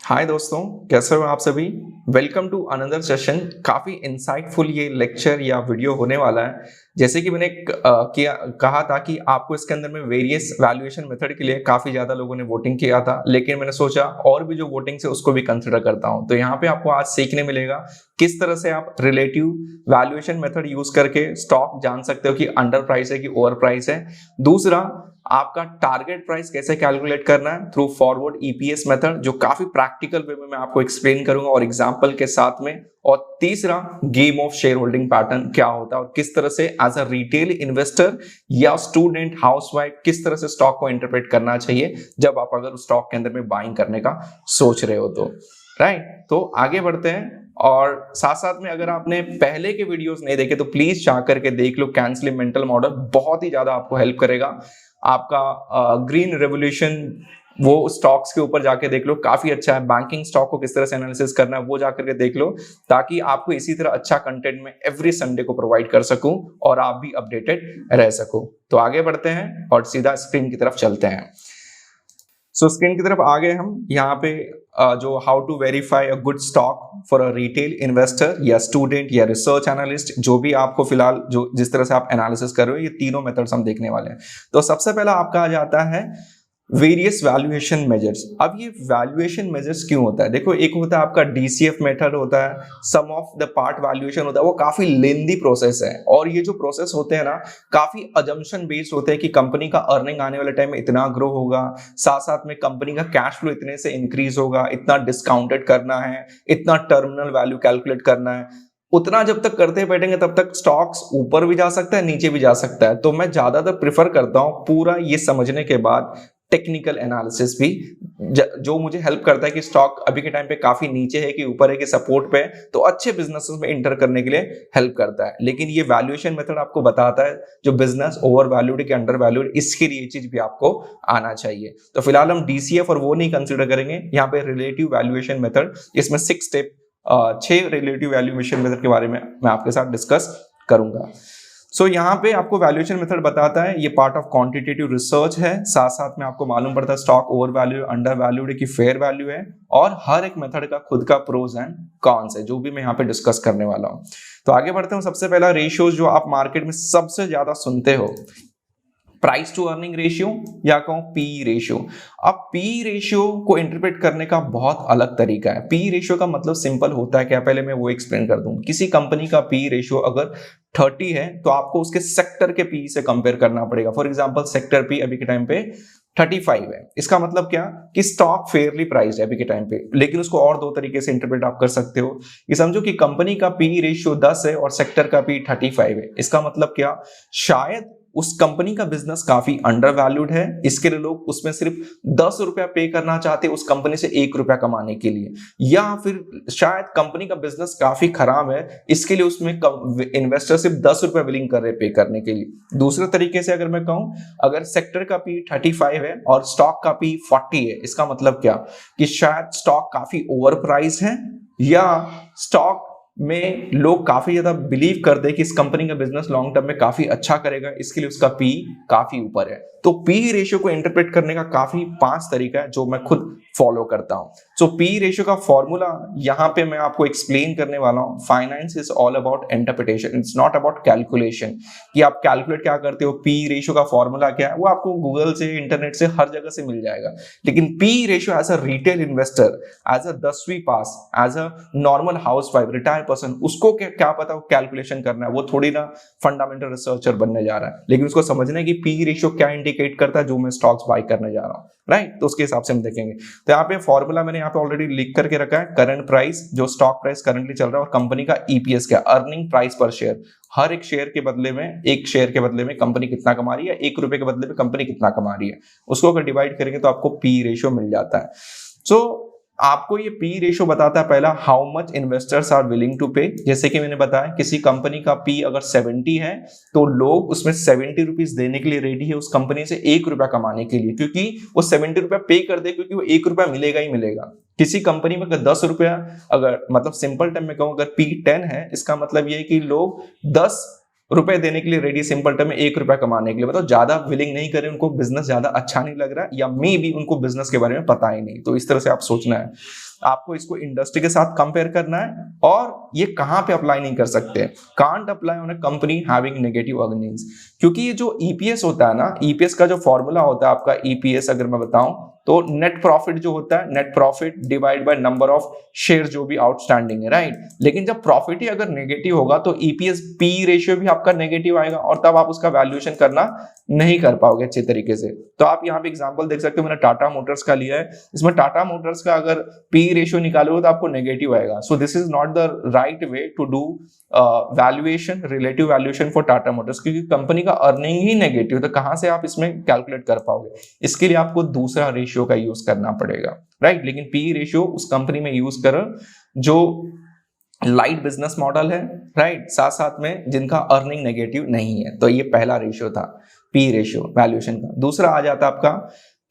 हाय दोस्तों, कैसे हो आप सभी। Welcome to another session. काफ़ी इंसाइटफुल ये लेक्चर या वीडियो होने वाला है। जैसे कि मैंने कहा था कि आपको इसके अंदर में वेरियस वैल्यूएशन मेथड के लिए काफ़ी ज़्यादा लोगों ने वोटिंग किया था, लेकिन मैंने सोचा और भी जो वोटिंग है उसको भी कंसिडर करता हूं। तो यहाँ पे आपको आज सीखने मिलेगा किस तरह से आप रिलेटिव वैल्यूएशन मेथड यूज करके स्टॉक जान सकते हो कि अंडर प्राइस है कि ओवर प्राइस है। दूसरा, आपका टारगेट प्राइस कैसे कैलकुलेट करना है थ्रू फॉरवर्ड ईपीएस मेथड, जो काफी प्रैक्टिकल वे में मैं आपको एक्सप्लेन करूंगा और एग्जांपल के साथ में। और तीसरा, game of share holding pattern क्या होता है और किस तरह से एज अ रिटेल इन्वेस्टर या स्टूडेंट हाउसवाइफ किस तरह से स्टॉक को इंटरप्रेट करना चाहिए जब आप अगर स्टॉक के अंदर में बाइंग करने का सोच रहे हो तो। राइट, तो आगे बढ़ते हैं। और साथ साथ में अगर आपने पहले के वीडियोस नहीं देखे तो प्लीज जा करके देख लो। कैंसलिंग मेंटल मॉडल बहुत ही ज्यादा आपको हेल्प करेगा। आपका ग्रीन रेवोल्यूशन, वो स्टॉक्स के ऊपर जाके देख लो, काफी अच्छा है। बैंकिंग स्टॉक को किस तरह से एनालिसिस करना है वो जाकर के देख लो, ताकि आपको इसी तरह अच्छा कंटेंट में एवरी संडे को प्रोवाइड कर सकूं और आप भी अपडेटेड रह सको। तो आगे बढ़ते हैं और सीधा स्क्रीन की तरफ चलते हैं। स्क्रीन की तरफ आ गए हम। यहाँ पे जो how to verify a good stock for a retail investor या स्टूडेंट या रिसर्च एनालिस्ट, जो भी आपको फिलहाल जो जिस तरह से आप एनालिसिस कर रहे हो, ये तीनों मेथड्स हम देखने वाले हैं। तो सबसे पहला आपका आ जाता है वेरियस वैल्यूएशन मेजर्स। अब ये वैल्यूएशन मेजर्स क्यों होता है? देखो, एक होता है आपका डीसीएफ मेथड होता है, सम ऑफ द पार्ट वैल्यूएशन होता है। वो काफी लेंदी प्रोसेस है और ये जो प्रोसेस होते हैं ना, काफी अजम्पशन बेस्ड होते हैं कि कंपनी का अर्निंग आने वाले टाइम में इतना ग्रो होगा, साथ साथ में कंपनी का कैश फ्लो इतने से इंक्रीज होगा, इतना डिस्काउंटेड करना है, इतना टर्मिनल वैल्यू कैलकुलेट करना है। उतना जब तक करते बैठेंगे तब तक स्टॉक्स ऊपर भी जा सकता है, नीचे भी जा सकता है। तो मैं ज्यादातर प्रिफर करता हूं पूरा ये समझने के बाद टेक्निकल एनालिसिस भी, जो मुझे हेल्प करता है कि स्टॉक अभी के टाइम पे काफी नीचे है कि ऊपर है कि सपोर्ट पे है, तो अच्छे बिजनेसेस में इंटर करने के लिए हेल्प करता है। लेकिन ये वैल्यूएशन मेथड आपको बताता है जो बिजनेस ओवर वैल्यूड के अंडर वैल्यूड, इसके लिए ये चीज भी आपको आना चाहिए। तो फिलहाल हम डीसीएफ और वो नहीं कंसिडर करेंगे, यहाँ पे रिलेटिव वैल्यूएशन मेथड, इसमें 6 स्टेप 6 रिलेटिव वैल्यूएशन मेथड के बारे में मैं आपके साथ डिस्कस करूंगा। यहाँ पे आपको वैल्यूएशन मेथड बताता है, ये पार्ट ऑफ क्वांटिटेटिव रिसर्च है। साथ साथ में आपको मालूम पड़ता है stock over value, under valued है कि फेयर वैल्यू है, और हर एक मेथड का खुद का प्रोज एंड कॉन्स है, जो भी मैं यहाँ पे डिस्कस करने वाला हूँ। तो आगे बढ़ते हैं। सबसे पहला रेशियोज जो आप मार्केट में सबसे ज्यादा सुनते हो, प्राइस टू अर्निंग रेशियो या कहूं पी रेशियो। अब पी रेशियो को इंटरप्रेट करने का बहुत अलग तरीका है। पी रेशियो का मतलब सिंपल होता है क्या, पहले मैं वो एक्सप्लेन कर दूं। किसी कंपनी का पी रेशियो अगर 30 है तो आपको उसके सेक्टर के पी से कंपेयर करना पड़ेगा। फॉर एग्जांपल, सेक्टर पी अभी के टाइम पे 35 है। इसका मतलब क्या कि स्टॉक फेयरली प्राइस्ड है अभी के टाइम पे। लेकिन उसको और दो तरीके से इंटरप्रेट आप कर सकते हो। ये समझो कि कंपनी का पी रेशियो 10 है और सेक्टर का पी 35 है। इसका मतलब क्या, शायद उस कंपनी का बिजनेस काफी अंडर वैल्यूड है, इसके लिए लोग उसमें सिर्फ 10 रुपया पे करना चाहते हैं उस कंपनी से 1 रुपया कमाने के लिए। या फिर शायद कंपनी का बिजनेस काफी खराब है, इसके लिए उसमें इन्वेस्टर सिर्फ 10 रुपया विलिंग कर रहे पे करने के लिए। दूसरे तरीके से अगर मैं कहूं, अगर सेक्टर का पी 35 है और स्टॉक का पी 40 है, इसका मतलब क्या कि शायद स्टॉक काफी ओवर प्राइस है, या स्टॉक में लोग काफी ज्यादा बिलीव करते हैं कि इस कंपनी का बिजनेस लॉन्ग टर्म में काफी अच्छा करेगा, इसके लिए उसका पी काफी ऊपर है। तो पी रेशियो को इंटरप्रेट करने का काफी 5 तरीका है जो मैं खुद फॉलो करता हूं। पी रेशियो का फॉर्मूला यहां पे मैं आपको एक्सप्लेन करने वाला हूं। Finance is all about interpretation, it's not about calculation कि आप कैलकुलेट क्या करते हो। पी रेशियो का फॉर्मूला क्या है वो आपको गूगल से, इंटरनेट से, हर जगह से मिल जाएगा। लेकिन P ratio as a retail investor, as a 10वीं pass, as a normal housewife, retired person, उसको क्या पता कैलकुलेशन करना है। वो थोड़ी ना फंडामेंटल रिसर्चर बनने जा रहा है, लेकिन उसको समझना है कि पी रेशियो क्या इंडिकेट करता है जो मैं स्टॉक्स बाय करने जा रहा हूं। राइट, तो उसके हिसाब से हम देखेंगे। तो यहाँ पे फॉर्मूला मैंने यहाँ पे ऑलरेडी लिख करके रखा है। करंट प्राइस, जो स्टॉक प्राइस करंटली चल रहा है, और कंपनी का ईपीएस क्या, अर्निंग प्राइस पर शेयर। हर एक शेयर के बदले में, एक शेयर के बदले में कंपनी कितना कमा रही है, 1 रुपए के बदले में कंपनी कितना कमा रही है, उसको अगर डिवाइड करेंगे तो आपको पी रेशियो मिल जाता है। आपको ये पी रेशियो बताता है पहला, how much investors are willing to pay. जैसे कि मैंने बताया, किसी कंपनी का पी अगर 70 है तो लोग उसमें 70 रुपीज देने के लिए रेडी है उस कंपनी से 1 रुपया कमाने के लिए, क्योंकि वो 70 रुपया पे कर दे, क्योंकि वो 1 रुपया मिलेगा ही मिलेगा। किसी कंपनी में अगर 10 रुपया, अगर मतलब सिंपल टर्म में कहूं, अगर पी 10 है, इसका मतलब ये है कि लोग 10 रुपए देने के लिए रेडी, सिंपल टर्म में 1 रुपया कमाने के लिए। मतलब ज्यादा विलिंग नहीं करे, उनको बिजनेस ज्यादा अच्छा नहीं लग रहा, या मे भी उनको बिजनेस के बारे में पता ही नहीं। तो इस तरह से आप सोचना है। आपको इसको इंडस्ट्री के साथ कंपेयर करना है और ये कहां पे अप्लाई नहीं कर सकते, can't apply on a company having negative earnings. क्योंकि ये जो ईपीएस होता है ना, ईपीएस का जो फॉर्मूला होता है आपका, ईपीएस अगर मैं बताऊं तो नेट प्रॉफिट जो होता है, net profit divide by number of share जो भी आउटस्टैंडिंग है, राइट। लेकिन जब प्रॉफिट ही अगर नेगेटिव होगा तो ईपीएस पी रेशियो भी आपका नेगेटिव आएगा और तब आप उसका वैल्यूएशन करना नहीं कर पाओगे अच्छे तरीके से। तो आप यहाँ पे एग्जांपल देख सकते हो, मैंने टाटा मोटर्स का लिया है, इसमें टाटा मोटर्स का अगर पी रेशियो निकालोगे तो आपको नेगेटिव आएगा। So this is not the right way to do valuation, relative valuation for Tata motors, क्योंकि कंपनी का अर्निंग ही नेगेटिव, तो कहां से आप इसमें कैलकुलेट कर पाओगे। इसके लिए आपको दूसरा रेशियो का यूज करना पड़ेगा, राइट। लेकिन पी रेशियो उस कंपनी में यूज करो जो लाइट बिजनेस मॉडल है, राइट, साथ साथ में जिनका अर्निंग नेगेटिव नहीं है। तो ये पहला रेशियो था पी रेशियो वैल्यूएशन का। दूसरा आ जाता है आपका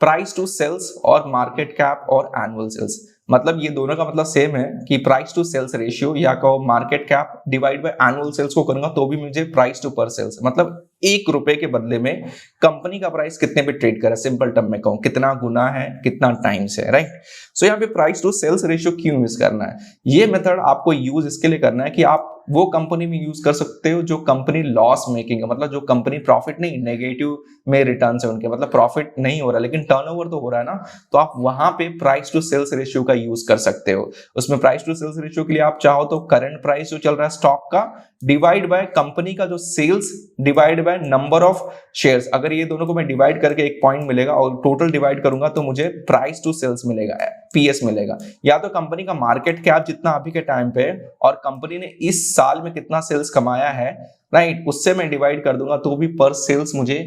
प्राइस टू सेल्स और मार्केट कैप और एनुअल सेल्स। मतलब ये दोनों का मतलब सेम है कि प्राइस टू सेल्स रेशियो या कहो market cap divide by annual sales को करूंगा तो भी मुझे प्राइस टू पर सेल्स, मतलब ₹1 के बदले में कंपनी का प्राइस कितने पे ट्रेड कर रहा है, सिंपल टर्म में कहूं कितना गुना है, कितना टाइम्स है, राइट। सो यहाँ पे प्राइस टू सेल्स रेशियो क्यों यूज करना है, ये मेथड आपको यूज इसके लिए करना है कि आप वो कंपनी में यूज कर सकते हो जो कंपनी लॉस मेकिंग है, मतलब जो कंपनी प्रॉफिट नहीं, नेगेटिव में रिटर्न है उनके, मतलब प्रॉफिट नहीं हो रहा लेकिन टर्नओवर तो हो रहा है ना, तो आप वहां पे प्राइस टू सेल्स रेशियो का यूज कर सकते हो। उसमें प्राइस टू सेल्स रेशियो के लिए आप चाहो तो करंट प्राइस जो चल रहा है स्टॉक का डिवाइड बाय कंपनी का जो sales divide by number of shares, अगर ये दोनों को मैं डिवाइड करके एक पॉइंट मिलेगा और टोटल डिवाइड करूंगा तो मुझे प्राइस टू सेल्स मिलेगा, पीएस मिलेगा। या तो कंपनी का मार्केट कैप जितना अभी के टाइम पे और कंपनी ने इस साल में कितना सेल्स कमाया है, राइट, उससे मैं डिवाइड कर दूंगा तो भी पर सेल्स मुझे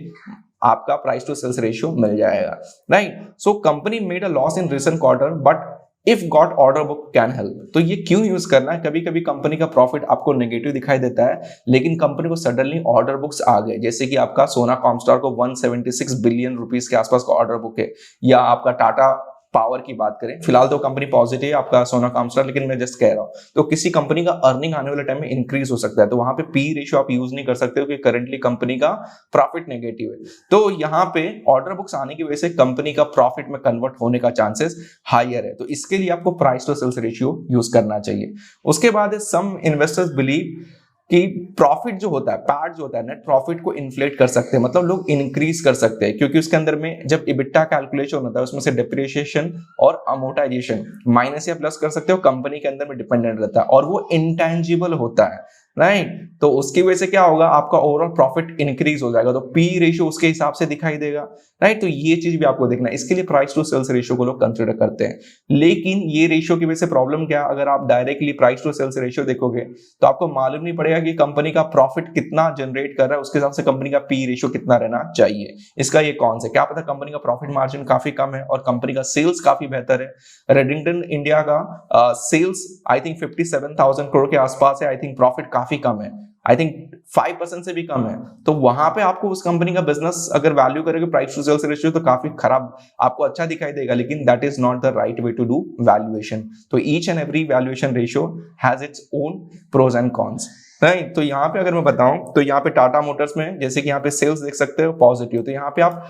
आपका प्राइस टू सेल्स रेशियो मिल जाएगा, right. So company made a loss in recent quarter but if got order book can help. तो ये क्यों यूज करना है, कभी कभी कंपनी का प्रॉफिट आपको नेगेटिव दिखाई देता है लेकिन कंपनी को सडनली ऑर्डर बुक्स आ गए, जैसे कि आपका सोना कॉमस्टार को 176 बिलियन रुपीस के आसपास का ऑर्डर बुक है, या आपका टाटा पावर की बात करें, फिलहाल तो कंपनी पॉजिटिव है आपका सोना कॉमस्टार, लेकिन मैं जस्ट कह रहा हूं तो किसी कंपनी का अर्निंग आने वाले टाइम में इंक्रीज हो सकता है, तो वहां पे पी रेशियो आप यूज नहीं कर सकते हो क्योंकि करंटली कंपनी का प्रॉफिट नेगेटिव है। तो यहाँ पे ऑर्डर बुक्स आने की वजह से कंपनी का प्रॉफिट में कन्वर्ट होने का चांसेस हायर है, तो इसके लिए आपको price to sales ratio use करना चाहिए। उसके बाद सम इन्वेस्टर्स बिलीव कि प्रॉफिट जो होता है, पैट जो होता है, नेट प्रॉफिट को इन्फ्लेट कर सकते हैं, मतलब लोग इंक्रीज कर सकते हैं, क्योंकि उसके अंदर में जब इबिटा कैलकुलेशन होता है उसमें से डिप्रिसिएशन और अमोर्टाइजेशन माइनस या प्लस कर सकते हो, कंपनी के अंदर में डिपेंडेंट रहता है और वो इंटेंजिबल होता है, राइट। तो उसकी वजह से क्या होगा, आपका ओवरऑल प्रॉफिट इंक्रीज हो जाएगा, तो पी रेशियो उसके हिसाब से दिखाई देगा, राइट। तो ये चीज भी आपको देखना है, इसके लिए प्राइस टू सेल्स रेशियो को लोग कंसिडर करते हैं। लेकिन ये रेशियो की वजह से प्रॉब्लम क्या, अगर आप directly price to sales ratio देखोगे तो आपको मालूम नहीं पड़ेगा कि कंपनी का प्रॉफिट कितना जनरेट कर रहा है, उसके हिसाब से कंपनी का पी रेशियो कितना रहना चाहिए। इसका ये कौन से, क्या पता कंपनी का प्रॉफिट मार्जिन काफी कम है और कंपनी का सेल्स काफी बेहतर है। रेडिंगटन इंडिया का सेल्स आई थिंक 57,000 करोड़ के आसपास है, आई थिंक प्रॉफिट काफी कम है, आई थिंक 5% से भी कम है। तो वहां पे आपको उस कंपनी का बिजनेस अगर वैल्यू करेगा प्राइस टू सेल्स रेशियो तो काफी खराब आपको अच्छा दिखाई देगा, लेकिन that is not the right way to do valuation. तो each and every valuation ratio has its own pros and cons, right. तो यहाँ पे अगर मैं बताऊं तो यहाँ पे टाटा मोटर्स में जैसे कि यहाँ पे सेल्स देख सकते हो पॉजिटिव, तो यहाँ पे आप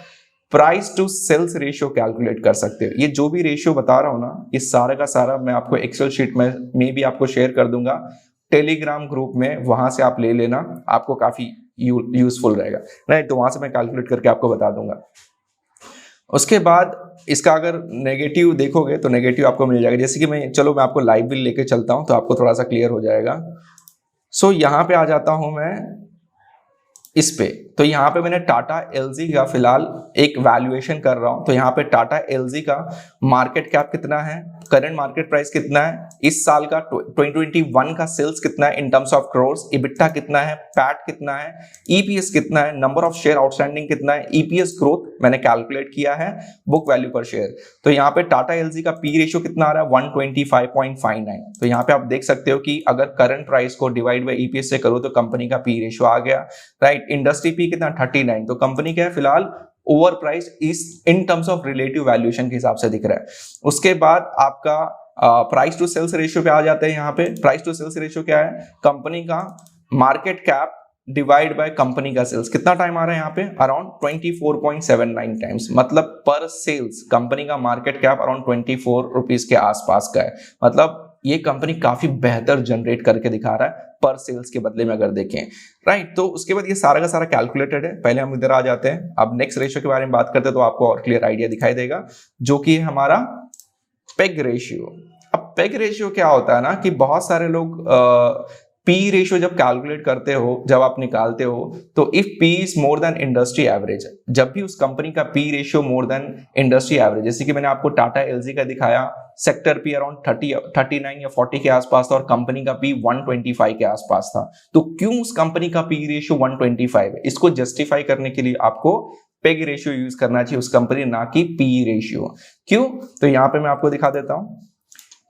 price to sales ratio calculate कर सकते हो। ये जो भी रेशियो बता रहा हूं ना, ये सारा का सारा मैं आपको एक्सेल शीट में भी आपको शेयर कर दूंगा टेलीग्राम ग्रुप में, वहां से आप ले लेना, आपको काफी यूजफुल रहेगा, राइट। तो वहां से मैं कैलकुलेट करके आपको बता दूंगा। उसके बाद इसका अगर नेगेटिव देखोगे तो नेगेटिव आपको मिल जाएगा, जैसे कि मैं आपको लाइव बिल लेके चलता हूं तो आपको थोड़ा सा क्लियर हो जाएगा। सो यहाँ पे आ जाता हूं मैं इस पे, तो यहाँ पे मैंने टाटा एलजी का फिलहाल एक वैल्यूएशन कर रहा हूं, तो यहाँ पे टाटा एलजी का मार्केट कैप कितना है, करंट मार्केट प्राइस कितना है, इस साल का 2021 का सेल्स कितना है in terms of crores, EBITDA कितना है, पैट कितना है, ईपीएस कितना है, नंबर ऑफ शेयर आउटस्टैंडिंग कितना है, ईपीएस ग्रोथ मैंने कैलकुलेट किया है, बुक वैल्यू पर शेयर। तो यहाँ पे टाटा एलजी का पी रेशियो कितना आ रहा है 125.59। तो यहाँ पे आप देख सकते हो कि अगर करंट प्राइस को डिवाइड बाय ईपीएस से करो तो कंपनी का पी रेशियो आ गया, राइट। इंडस्ट्री पी कितना 39, तो कंपनी क्या है फिलहाल ओवर प्राइस इस in terms of relative valuation के हिसाब से दिख रहा है। उसके बाद आपका प्राइस टू सेल्स रेशियो पे आ जाते हैं। यहाँ पे प्राइस टू सेल्स रेशियो क्या है, कंपनी का market cap divide bye company का सेल्स, कितना टाइम आ रहा है यहाँ पे, अराउंड 24.79 टाइम्स, मतलब पर सेल्स कंपनी का मार्केट कैप अराउंड 24 रुपीज के आसपास का है। मतलब ये कंपनी काफी बेहतर जनरेट करके दिखा रहा है पर सेल्स के बदले में अगर देखें, राइट। तो उसके बाद ये सारा का सारा कैलकुलेटेड है। पहले हम इधर आ जाते हैं, अब नेक्स्ट रेशियो के बारे में बात करते हैं तो आपको और क्लियर आइडिया दिखाई देगा, जो कि है हमारा पेग रेशियो। अब पेग रेशियो क्या होता है ना कि बहुत सारे लोग पी रेशियो जब कैलकुलेट करते हो, जब आप निकालते हो, तो if P is more than industry average, जब भी उस कंपनी का P ratio more than industry average, जैसे कि मैंने आपको टाटा एलजी का दिखाया, सेक्टर पी अराउंड 39 या 40 के आसपास था और कंपनी का पी 125 के आसपास था। तो क्यों उस कंपनी का पी रेशियो 125 है, इसको जस्टिफाई करने के लिए आपको पेग रेशियो यूज करना चाहिए उस कंपनी, ना कि पी रेशियो। क्यों, तो यहां पे मैं आपको दिखा देता हूं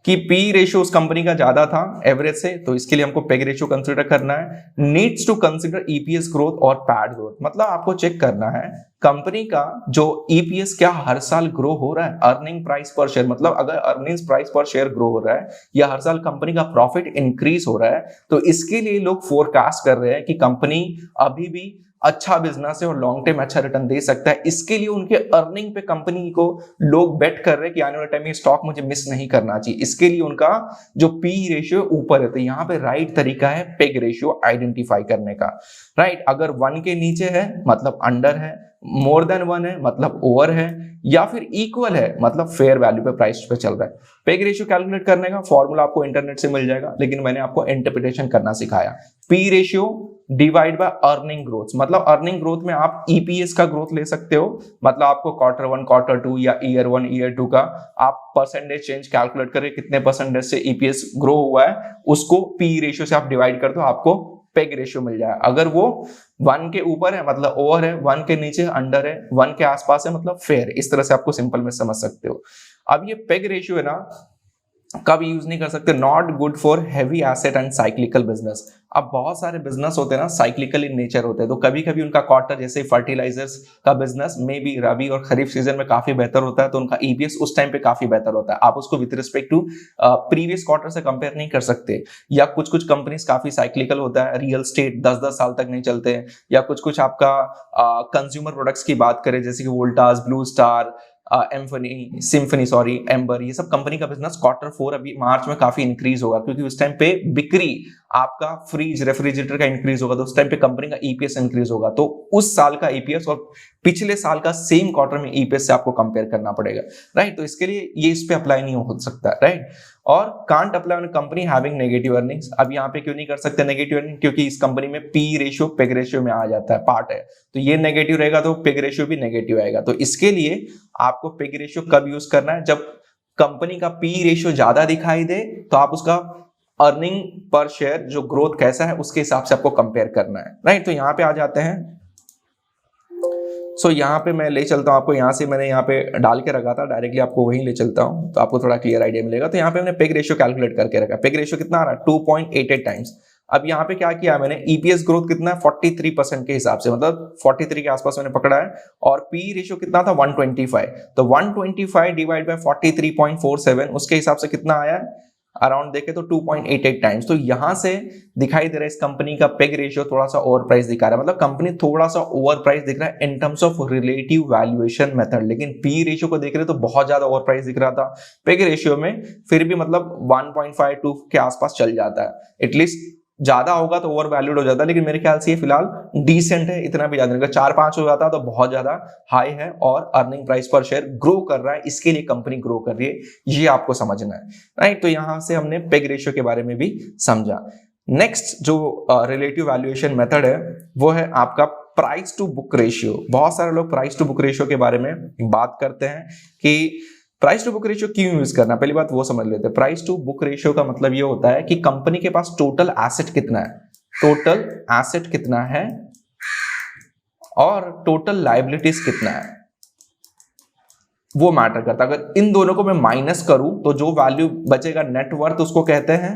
कि पी रेशियो उस कंपनी का ज्यादा था एवरेज से, तो इसके लिए हमको पेग रेशियो कंसीडर करना है। Needs to consider EPS growth और पैट ग्रोथ, मतलब आपको चेक करना है कंपनी का जो ईपीएस क्या हर साल ग्रो हो रहा है, अर्निंग प्राइस पर शेयर, मतलब अगर अर्निंग्स प्राइस पर शेयर ग्रो हो रहा है या हर साल कंपनी का प्रॉफिट इंक्रीज हो रहा है, तो इसके लिए लोग फोरकास्ट कर रहे हैं कि कंपनी अभी भी अच्छा बिजनेस है और लॉन्ग टर्म अच्छा रिटर्न दे सकता है। इसके लिए उनके अर्निंग पे कंपनी को लोग बेट कर रहे हैं कि आने वाले टाइम में स्टॉक मुझे मिस नहीं करना चाहिए, इसके लिए उनका जो पी रेशियो ऊपर है। तो यहाँ पे राइट तरीका है पेग रेशियो आइडेंटिफाई करने का, राइट। अगर 1 के नीचे है मतलब अंडर है, मोर देन 1 है मतलब ओवर है, या फिर इक्वल है मतलब फेयर वैल्यू पे प्राइस पे चल रहा है। पेग रेशियो कैलकुलेट करने का फॉर्मूला आपको इंटरनेट से मिल जाएगा, लेकिन मैंने आपको इंटरप्रिटेशन करना सिखाया। P ratio divide by earning growth, मतलब अर्निंग ग्रोथ में आप ईपीएस का ग्रोथ ले सकते हो, मतलब आपको क्वार्टर 1 क्वार्टर 2 या ईयर 1 ईयर 2 का आप परसेंटेज चेंज कैलकुलेट करके कितने परसेंटेज से ईपीएस ग्रो हुआ है, उसको पी रेशियो से आप डिवाइड कर दो, आपको पेग रेशियो मिल जाएगा। अगर वो 1 के ऊपर है मतलब ओवर है, 1 के नीचे अंडर है, 1 के आसपास है मतलब फेयर। इस तरह से आपको सिंपल में समझ सकते हो। अब ये पेग रेशियो है ना, कब यूज नहीं कर सकते, not good for heavy asset and cyclical business. अब बहुत सारे बिजनेस होते हैं ना साइक्लिकल इन नेचर होते हैं, तो कभी कभी उनका क्वार्टर, जैसे फर्टिलाइजर्स का बिजनेस में भी रबी और खरीफ सीजन में काफी बेहतर होता है, तो उनका ईपीएस उस टाइम पे काफी बेहतर होता है। आप उसको with respect to previous quarter से कंपेयर नहीं कर सकते। या कुछ कुछ कंपनीज काफी साइक्लिकल होता है, रियल स्टेट 10-10 साल तक नहीं चलते हैं, या कुछ कुछ आपका कंज्यूमर प्रोडक्ट्स की बात करें जैसे कि वोल्टास, ब्लू स्टार, एम्बर, ये सब कंपनी का बिजनेस क्वार्टर 4 अभी मार्च में काफी इंक्रीज होगा, क्योंकि उस टाइम पे बिक्री आपका फ्रिज रेफ्रिजरेटर का इंक्रीज होगा, तो उस टाइम पे कंपनी का ईपीएस इंक्रीज होगा। तो उस साल का ईपीएस और पिछले साल का सेम क्वार्टर में ईपीएस से आपको कंपेयर करना पड़ेगा, राइट। तो इसके लिए ये इस पे अप्लाई नहीं हो सकता, राइट। और can't apply on company having negative earnings. अब यहाँ पे क्यों नहीं कर सकते नेगेटिव अर्निंग, क्योंकि इस कंपनी में पी रेशियो पेग रेशियो में आ जाता है, पार्ट है, तो ये नेगेटिव रहेगा तो पेग रेशियो भी नेगेटिव आएगा। तो इसके लिए आपको पेग रेशियो कब यूज करना है, जब कंपनी का पी रेशियो ज्यादा दिखाई दे तो आप उसका अर्निंग पर शेयर जो ग्रोथ कैसा है उसके हिसाब से आपको कंपेयर करना है, राइट। तो यहाँ पे आ जाते हैं। सो यहाँ पे मैं ले चलता हूँ आपको, यहाँ से मैंने यहाँ पे डाल के रखा था, डायरेक्टली आपको वहीं ले चलता हूँ तो आपको थोड़ा क्लियर आइडिया मिलेगा। तो यहाँ पे मैंने पेग रेशियो कैलकुलेट करके रखा। पेग रेशियो कितना आ रहा है, 2.88 टाइम्स। अब यहाँ पे क्या किया मैंने, ईपीएस ग्रोथ कितना है 43% के हिसाब से, मतलब 43 के आसपास मैंने पकड़ा है, और पी रेशियो कितना था 125, तो 125 डिवाइड बाय 43.47 उसके हिसाब से कितना आया है, अराउंड देखे तो 2.88 टाइम्स। तो यहां से दिखाई दे रहा है इस कंपनी का पेग रेशियो थोड़ा सा ओवर प्राइस दिखा रहा है, मतलब कंपनी थोड़ा सा ओवर प्राइस दिख रहा है in terms of relative valuation method, लेकिन पी रेशियो को देख रहे तो बहुत ज्यादा ओवर प्राइस दिख रहा था। पेग रेशियो में फिर भी मतलब 1.52 के आसपास चल जाता है, एटलीस्ट ज्यादा होगा तो ओवर वैल्यूड हो जाता है, लेकिन मेरे ख्याल से ये फिलहाल डिसेंट है, इतना भी ज्यादा नहीं। 4-5 हो जाता तो बहुत ज्यादा हाई है, और अर्निंग प्राइस पर शेयर ग्रो कर रहा है, इसके लिए कंपनी ग्रो कर रही है, ये आपको समझना है, राइट। तो यहां से हमने पेग रेशियो के बारे में भी समझा। नेक्स्ट जो रिलेटिव वैल्यूएशन मेथड है वो है आपका प्राइस टू बुक रेशियो। बहुत सारे लोग प्राइस टू बुक रेशियो के बारे में बात करते हैं कि प्राइस टू बुक रेशियो क्यों यूज करना, पहली बात वो समझ लेते हैं। प्राइस टू बुक रेशियो का मतलब ये होता है कि कंपनी के पास टोटल एसेट कितना है, टोटल एसेट कितना है और टोटल लायबिलिटीज कितना है, वो मैटर करता है। अगर इन दोनों को मैं माइनस करूं तो जो वैल्यू बचेगा नेटवर्थ उसको कहते हैं,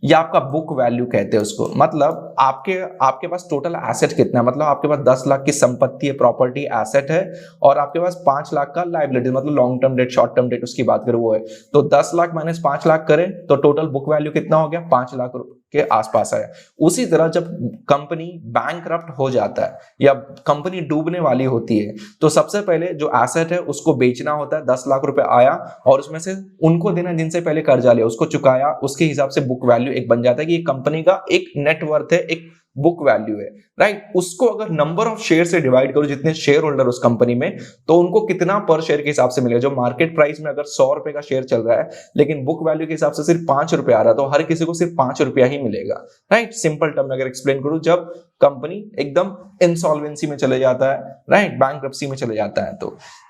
या आपका बुक वैल्यू कहते हैं उसको। मतलब आपके पास टोटल एसेट कितना है, मतलब आपके पास 10 लाख की संपत्ति है, प्रॉपर्टी एसेट है, और आपके पास 5 लाख का लायबिलिटी, मतलब long term debt short term debt उसकी बात करें वो है, तो 10 लाख माइनस 5 लाख करें तो टोटल बुक वैल्यू कितना हो गया, 5 लाख के आसपास है। उसी तरह जब कंपनी बैंकरप्ट हो जाता है या कंपनी डूबने वाली होती है तो सबसे पहले जो एसेट है उसको बेचना होता है। 10 लाख रुपए आया और उसमें से उनको देना जिनसे पहले कर्जा लिया, उसको चुकाया, उसके हिसाब से बुक वैल्यू एक बन जाता है कि ये कंपनी का एक नेटवर्थ है, एक बुक वैल्यू है, राइट। उसको अगर नंबर ऑफ शेयर से डिवाइड करो, जितने शेयर होल्डर उस कंपनी में, तो उनको कितना पर शेयर के हिसाब से मिलेगा। जो मार्केट प्राइस में अगर 100 रुपए का शेयर चल रहा है लेकिन बुक वैल्यू के हिसाब से सिर्फ 5 रुपए आ रहा है, तो हर किसी को सिर्फ 5 रुपया ही मिलेगा, राइट। सिंपल टर्म में अगर एक्सप्लेन करूं, जब कंपनी एकदम इंसॉल्वेंसी में चले जाता है, राइट, बैंकरप्सी में चले जाता है,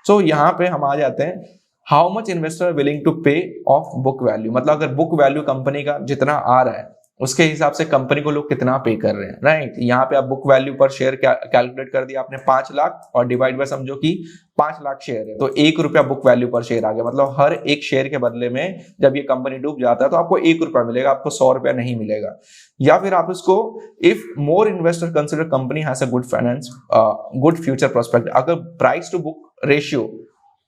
तो यहां पे हम आ जाते हैं how much investor willing to pay of book value. मतलब अगर बुक वैल्यू कंपनी का जितना आ रहा है उसके हिसाब से कंपनी को लोग कितना पे कर रहे हैं, राइट। यहाँ पे आप बुक वैल्यू पर शेयर कैलकुलेट कर दिया आपने 5 लाख और डिवाइड बाय समझो कि 5 लाख शेयर है, तो 1 रुपया बुक वैल्यू पर शेयर आ गया। मतलब हर एक शेयर के बदले में जब ये कंपनी डूब जाता है तो आपको 1 रुपया मिलेगा, आपको 100 रुपया नहीं मिलेगा। या फिर आप इसको if more investor consider company has a good finance, good future prospect, अगर प्राइस टू बुक रेशियो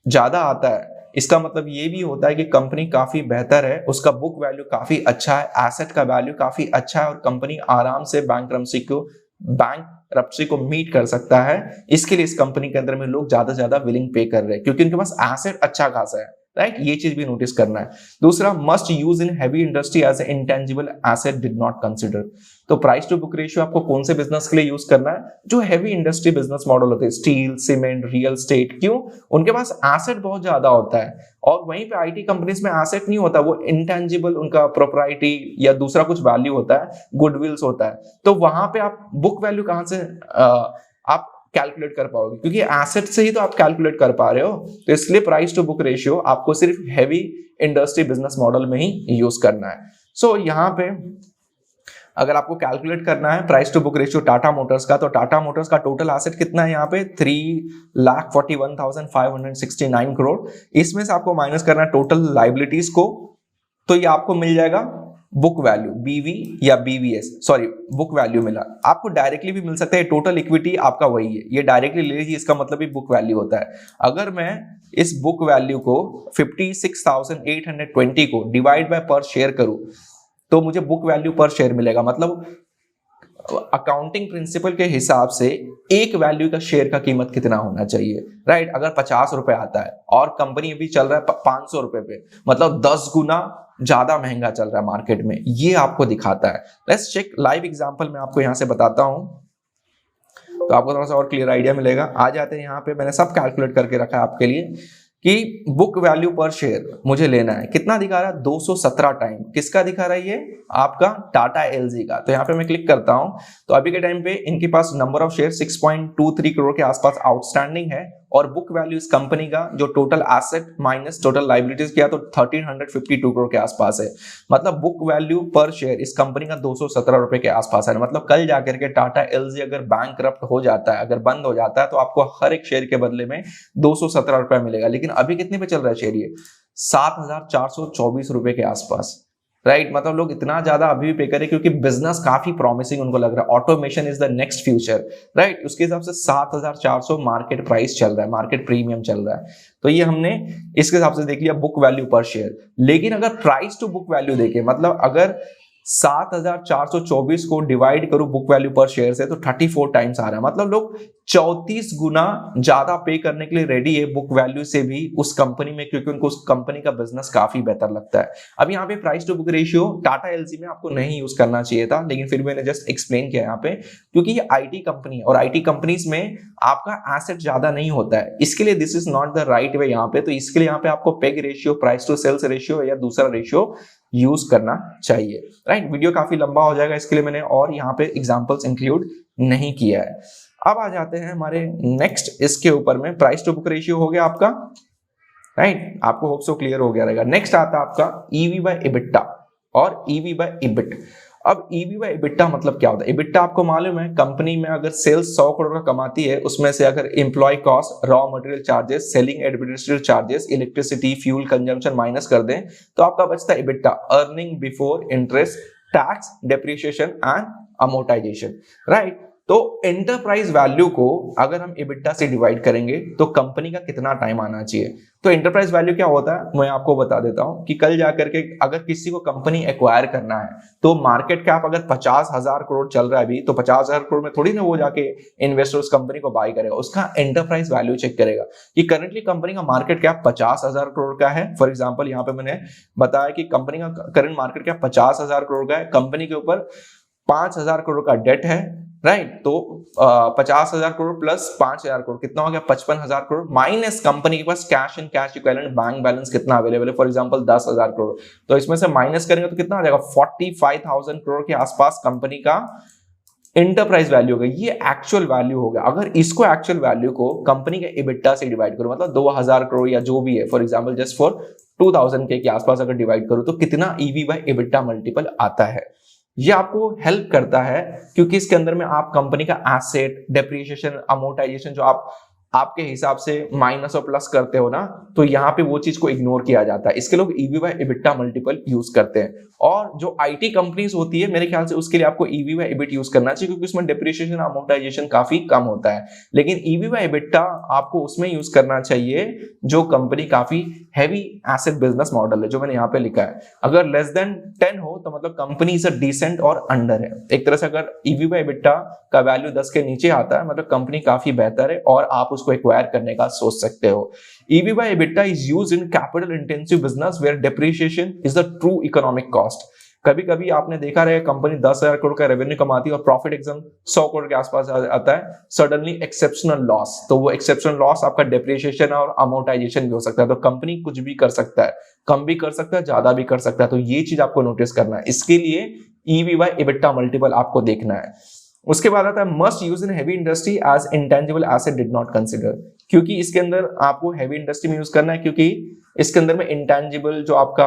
ज्यादा आता है इसका मतलब ये भी होता है कि कंपनी काफी बेहतर है, उसका बुक वैल्यू काफी अच्छा है, एसेट का वैल्यू काफी अच्छा है और कंपनी आराम से बैंकरप्सी को मीट कर सकता है। इसके लिए इस कंपनी के अंदर में लोग ज्यादा से ज्यादा विलिंग पे कर रहे हैं क्योंकि उनके पास एसेट अच्छा खासा है, राइट। ये चीज भी नोटिस करना है। दूसरा, must use in heavy industry as a intangible asset did not consider. तो प्राइस टू बुक रेशियो आपको कौन से बिजनेस के लिए यूज करना है? जो हैवी इंडस्ट्री बिजनेस मॉडल होते हैं, स्टील, सीमेंट, रियल एस्टेट। क्यों? उनके पास एसेट बहुत ज्यादा होता है और वहीं पे आईटी कंपनीज में एसेट नहीं होता, वो इंटेंजिबल उनका प्रोप्राइटी या दूसरा कुछ वैल्यू होता है, गुडविल्स होता है। तो वहां पे आप बुक वैल्यू कहां से आप कैलकुलेट कर पाओगे? क्योंकि एसेट से ही तो आप कैलकुलेट कर पा रहे हो। तो इसलिए प्राइस टू बुक रेशियो आपको सिर्फ हैवी इंडस्ट्री बिजनेस मॉडल में ही यूज करना है। सो यहाँ पे अगर आपको कैलकुलेट करना है price to book ratio Tata motors का, तो टाटा मोटर्स का टोटल एसेट कितना है यहाँ पे? 3,41,569 करोड़। इसमें से आपको माइनस करना है टोटल लाइबिलिटीज को, तो ये आपको मिल जाएगा बुक वैल्यू, बीवी या बीवीएस, सॉरी बुक वैल्यू मिला। आपको डायरेक्टली भी मिल सकता है, टोटल इक्विटी आपका वही है, ये डायरेक्टली ले लीजिए, इसका मतलब भी बुक वैल्यू होता है। अगर मैं इस बुक वैल्यू को 56,820 को डिवाइड बाय पर शेयर करूं तो मुझे बुक वैल्यू पर शेयर मिलेगा। मतलब अकाउंटिंग प्रिंसिपल के हिसाब से एक वैल्यू का शेयर का कीमत कितना होना चाहिए, राइट। अगर 50 रुपए आता है और कंपनी अभी चल रहा है 500 रुपए पे, मतलब 10 गुना ज्यादा महंगा चल रहा है मार्केट में, ये आपको दिखाता है। लेट्स चेक लाइव एग्जांपल में आपको यहां से बताता हूं तो आपको थोड़ा सा और क्लियर आइडिया मिलेगा। आ जाते हैं यहाँ पे, मैंने सब कैलकुलेट करके रखा है आपके लिए कि बुक वैल्यू पर शेयर मुझे लेना है। कितना दिखा रहा है? 217 टाइम। किसका दिखा रहा है? ये आपका टाटा एलजी का। तो यहाँ पे मैं क्लिक करता हूं तो अभी के टाइम पे इनके पास नंबर ऑफ शेयर 6.23 करोड़ के आसपास आउटस्टैंडिंग है और बुक वैल्यू इस कंपनी का जो total asset minus total liabilities किया तो 1352 करोड़ के आसपास है। मतलब बुक वैल्यू पर शेयर इस कंपनी का 217 रुपए के आसपास है। मतलब कल जाकर के टाटा एलजी अगर बैंकरप्ट हो जाता है, अगर बंद हो जाता है, तो आपको हर एक शेयर के बदले में 217 रुपए मिलेगा। लेकिन अभी कितने पे चल रहा है शेयर? ये 7,424 रुपए के आसपास, राइट। मतलब लोग इतना ज्यादा अभी भी पे करें क्योंकि बिजनेस काफी प्रॉमिसिंग उनको लग रहा है, automation is the next future, right. उसके हिसाब से 7,400 मार्केट प्राइस चल रहा है, मार्केट प्रीमियम चल रहा है। तो ये हमने इसके हिसाब से देख लिया बुक वैल्यू पर शेयर। लेकिन अगर प्राइस टू बुक वैल्यू देखें, मतलब अगर 7,424 को डिवाइड करूं बुक वैल्यू पर शेयर से तो 34 टाइम्स आ रहा है। मतलब लोग 34 गुना ज्यादा पे करने के लिए रेडी है बुक वैल्यू से भी उस कंपनी में, क्योंकि उनको उस कंपनी का बिजनेस काफी बेहतर लगता है। अब यहाँ पे price to book ratio Tata LG में आपको नहीं यूज करना चाहिए था, लेकिन फिर मैंने जस्ट एक्सप्लेन किया यहाँ पे क्योंकि ये आईटी कंपनी है और आईटी कंपनीज में आपका एसेट ज्यादा नहीं होता है, इसके लिए this is not the right way यहाँ पे। तो इसके लिए यहाँ पे आपको PEG ratio, price to sales ratio या दूसरा रेशियो यूज करना चाहिए, राइट। वीडियो काफी लंबा हो जाएगा, इसके लिए मैंने और यहाँ पे एग्जांपल्स इंक्लूड नहीं किया है। अब आ जाते हैं हमारे नेक्स्ट, इसके ऊपर में प्राइस टू बुक रेशियो हो गया आपका, राइट। आपको होप सो क्लियर हो गया रहेगा। नेक्स्ट आता है आपका ईवी बाय इबिट्टा और ईवी बाय इबिट। अब ईवी बाय इबिट्टा मतलब क्या होता है? इबिट्टा आपको मालूम है, कंपनी में अगर सेल्स 100 करोड़ का कमाती है, उसमें से अगर employ cost, raw material charges, selling administrative charges, electricity, fuel consumption minus कर दें तो आपका बचता है EBITDA, earning before interest, tax, depreciation and amortisation, right. तो एंटरप्राइज वैल्यू को अगर हम EBITDA से डिवाइड करेंगे तो कंपनी का कितना टाइम आना चाहिए। तो एंटरप्राइज वैल्यू क्या होता है मैं आपको बता देता हूं कि कल जाकर के अगर किसी को कंपनी एक्वायर करना है तो मार्केट कैप अगर 50,000 करोड़ चल रहा है अभी, तो 50,000 करोड़ में थोड़ी ना वो जाके इन्वेस्टर उस कंपनी को बाय करेगा, उसका एंटरप्राइज वैल्यू चेक करेगा कि करंटली कंपनी का मार्केट कैप 50,000 करोड़ का है। फॉर एग्जाम्पल यहाँ पे मैंने बताया कि कंपनी का करंट मार्केट कैप 50,000 करोड़ का है, कंपनी के ऊपर 5,000 करोड़ का डेट है, राइट। तो 50,000 करोड़ प्लस 5,000 करोड़ कितना हो गया 55,000 करोड़, माइनस कंपनी के पास cash and cash equivalent bank balance कितना अवेलेबल है, फॉर एग्जांपल 10,000 करोड़। तो इसमें से माइनस करेंगे तो कितना आ जाएगा 45,000 करोड़ के आसपास कंपनी का एंटरप्राइज वैल्यू होगा। ये एक्चुअल वैल्यू होगा। अगर इसको एक्चुअल वैल्यू को कंपनी के EBITDA से डिवाइड करो, मतलब 2,000 करोड़ या जो भी है, फॉर एग्जांपल जस्ट फॉर 2,000 के आसपास अगर डिवाइड करो तो कितना EV बाय EBITDA मल्टीपल आता है। ये आपको हेल्प करता है क्योंकि इसके अंदर में आप कंपनी का एसेट, डेप्रिसिएशन, अमोर्टाइजेशन जो आपके हिसाब से माइनस और प्लस करते हो ना, तो यहाँ पे वो चीज को इग्नोर किया जाता है। इसके लोग EV by EBITDA multiple use करते हैं। और जो IT कंपनीज होती है मेरे ख्याल से उसके लिए आपको EV बाय EBIT यूज करना चाहिए क्योंकि उसमें डेप्रिसिएशन, अमोर्टाइजेशन काफी कम होता है। लेकिन EV बाय EBITDA आपको उसमें यूज करना चाहिए जो कंपनी काफी हैवी एसेट बिजनेस मॉडल है, जो मैंने यहाँ पे लिखा है। अगर लेस देन 10 हो तो मतलब कंपनी इज अ डिसेंट और अंडर है। एक तरह से अगर EV बाय EBITDA का वैल्यू 10 के नीचे आता है मतलब कंपनी काफी बेहतर है और आप उसको एक्वायर करने का सोच सकते हो। EV by EBITDA is used in capital intensive business where depreciation is the true economic cost। कभी कभी आपने देखा रहे कंपनी 10,000 करोड़ का रेवेन्यू कमाती है और प्रॉफिट एकदम 100 करोड़ के आसपास आता है, सडनली एक्सेप्शनल लॉस। तो वो एक्सेप्शनल लॉस आपका डेप्रिसिएशन और अमोर्टाइजेशन भी हो सकता है। तो कंपनी कुछ भी कर सकता है, कम भी कर सकता है, ज्यादा भी कर सकता है। तो ये चीज आपको नोटिस करना है। इसके लिए EV by EBITDA मल्टीपल आपको देखना है। उसके बाद आता है must use in heavy industry as intangible asset did not consider, क्योंकि इसके अंदर आपको हैवी इंडस्ट्री में यूज करना है क्योंकि इसके अंदर में इंटेंजिबल जो आपका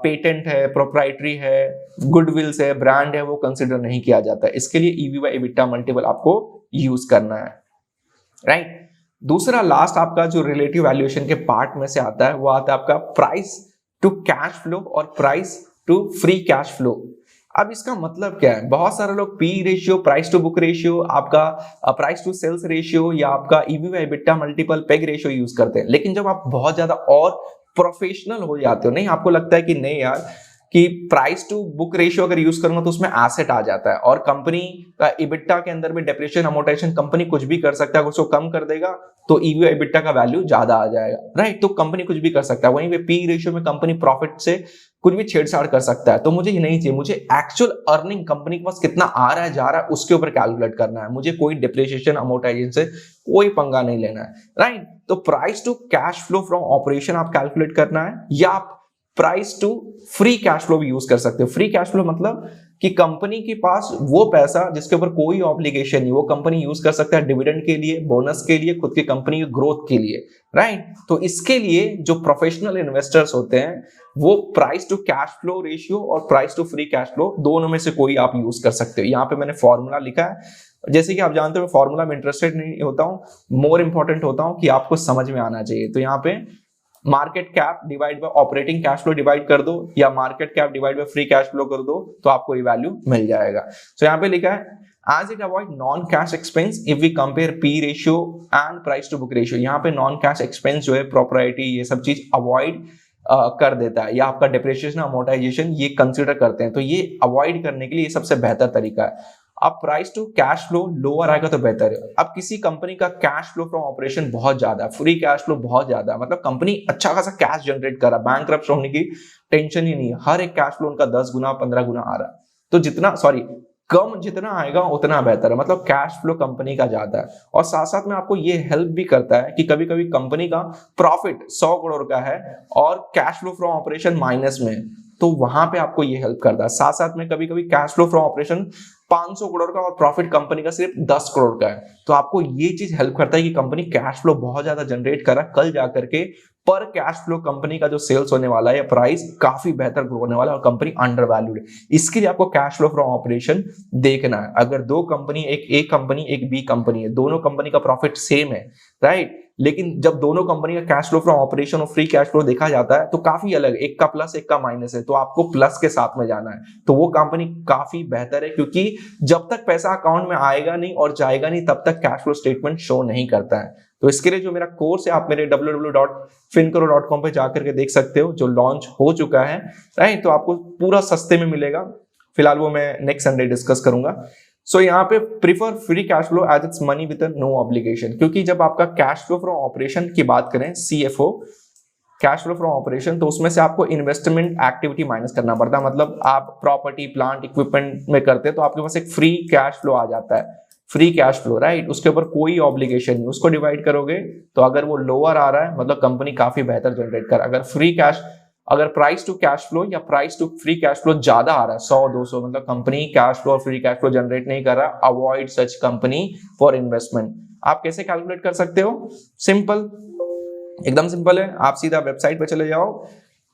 पेटेंट है, प्रोप्राइटरी है, गुडविल्स है, ब्रांड है, वो कंसिडर नहीं किया जाता है। इसके लिए EV बाय EBITDA मल्टीपल आपको यूज करना है, राइट। दूसरा लास्ट आपका जो रिलेटिव वैल्यूएशन के पार्ट में से आता है वो आता है आपका प्राइस टू कैश फ्लो और price to free cash flow. अब इसका मतलब क्या है, बहुत सारे लोग P ratio, price to book ratio, आपका प्राइस टू सेल्स रेशियो या आपका EV by EBITDA multiple PEG ratio use करते हैं। लेकिन जब आप बहुत ज्यादा और प्रोफेशनल हो जाते हो, नहीं आपको लगता है कि नहीं यार कि प्राइस टू बुक रेशियो अगर यूज करूंगा तो उसमें एसेट आ जाता है और कंपनी का EBITDA के अंदर में डेप्रिसिएशन, अमोर्टाइजेशन कंपनी कुछ भी कर सकता है। अगर उसको कम कर देगा तो EV बाय EBITDA का वैल्यू ज्यादा आ जाएगा, राइट। तो कंपनी कुछ भी कर सकता है। वहीं पे P रेशियो में कंपनी प्रॉफिट से कुछ भी छेड़छाड़ कर सकता है। तो मुझे ये नहीं चाहिए, मुझे एक्चुअल अर्निंग कंपनी के पास कितना आ रहा है, जा रहा है, उसके ऊपर कैलकुलेट करना है। मुझे कोई डिप्रिसिएशन, अमोर्टाइजेशन से कोई पंगा नहीं लेना है, राइट। तो price to cash flow from operation आप कैलकुलेट करना है या आप price to free cash flow भी यूज कर सकते हो। फ्री कैश फ्लो मतलब कि कंपनी के पास वो पैसा जिसके ऊपर कोई ऑब्लिगेशन नहीं, वो कंपनी यूज कर सकता है डिविडेंड के लिए, बोनस के लिए, खुद की कंपनी की ग्रोथ के लिए, राइट। तो इसके लिए जो प्रोफेशनल इन्वेस्टर्स होते हैं वो price to cash flow ratio और price to free cash flow दोनों में से कोई आप यूज कर सकते हो। यहाँ पे मैंने फॉर्मूला लिखा है। जैसे कि आप जानते हो फॉर्मूला में इंटरेस्टेड नहीं होता हूँ, मोर इंपॉर्टेंट होता हूँ कि आपको समझ में आना चाहिए। तो यहाँ पे market cap divide bye operating cash flow divide कर दो या market cap divide by free cash flow कर दो तो आपको ये वैल्यू मिल जाएगा। तो यहाँ पे लिखा है as it avoid non cash expense if we compare P ratio and price to book ratio। यहाँ पे नॉन कैश एक्सपेंस जो है प्रॉपर्टी ये सब चीज अवॉइड कर देता है या आपका डेप्रिसिएशन, अमोर्टाइजेशन ये कंसीडर करते हैं। तो ये अवॉइड करने के लिए ये सबसे बेहतर तरीका है। अब price to cash flow lower आएगा तो बेहतर है। अब किसी कंपनी का कैश फ्लो फ्रॉम ऑपरेशन बहुत ज्यादा है, फ्री कैश फ्लो बहुत ज्यादा है, मतलब कंपनी अच्छा खासा कैश जनरेट कर रहा है, बैंकरप्ट होने की टेंशन ही नहीं है, हर एक कैश फ्लो उनका 10 गुना 15 गुना आ रहा है। तो कम जितना आएगा उतना बेहतर है, मतलब कैश फ्लो कंपनी का ज्यादा है। और साथ साथ में आपको ये हेल्प भी करता है कि कभी कभी कंपनी का प्रॉफिट 100 करोड़ का है और cash flow from operation minus में, तो वहां पे आपको ये हेल्प करता है। साथ साथ में कभी कभी cash flow from operation 500 crore का और प्रॉफिट कंपनी का सिर्फ 10 करोड़ का है, तो आपको ये चीज हेल्प करता है कि कंपनी कैश फ्लो बहुत ज्यादा जनरेट कर रहा है, कल जाकर के पर कैश फ्लो कंपनी का जो सेल्स होने वाला है या प्राइस काफी बेहतर ग्रो होने वाला है और कंपनी अंडर वैल्यूड है। इसके लिए आपको कैश फ्लो फ्रॉम ऑपरेशन देखना है। अगर दो कंपनी, एक ए कंपनी एक बी कंपनी है, दोनों कंपनी का प्रॉफिट सेम है, राइट, लेकिन जब दोनों कंपनी का कैश फ्लो फ्रॉम ऑपरेशन और फ्री कैश फ्लो देखा जाता है तो काफी अलग, एक का प्लस एक का माइनस है, तो आपको प्लस के साथ में जाना है। तो वो कंपनी काफी बेहतर है, क्योंकि जब तक पैसा अकाउंट में आएगा नहीं और जाएगा नहीं तब तक कैश फ्लो स्टेटमेंट शो नहीं करता है। तो इसके लिए जो मेरा कोर्स है, आप मेरे www.fincoro.com पे जाकर के देख सकते हो, जो लॉन्च हो चुका है, राइट। तो आपको पूरा सस्ते में मिलेगा। फिलहाल वो मैं नेक्स्ट संडे डिस्कस करूंगा। सो यहाँ पे prefer free cash flow as it's money with no obligation, क्योंकि जब आपका कैश फ्लो फ्रॉम ऑपरेशन की बात करें, CFO cash flow from operation, तो उसमें से आपको इन्वेस्टमेंट एक्टिविटी माइनस करना पड़ता है। मतलब आप प्रॉपर्टी प्लांट इक्विपमेंट में करते हैं तो आपके पास एक फ्री कैश फ्लो आ जाता है, फ्री कैश फ्लो, राइट। उसके ऊपर कोई ऑब्लिगेशन नहीं, उसको डिवाइड करोगे तो अगर वो लोअर आ रहा है मतलब कंपनी काफी बेहतर जनरेट कर, अगर प्राइस टू कैश फ्लो या price to free cash flow ज्यादा आ रहा है 100-200, मतलब कंपनी कैश फ्लो और फ्री कैश फ्लो जनरेट नहीं कर रहा, avoid such company for investment. आप कैसे कैलकुलेट कर सकते हो? सिंपल, एकदम सिंपल है। आप सीधा वेबसाइट पे चले जाओ,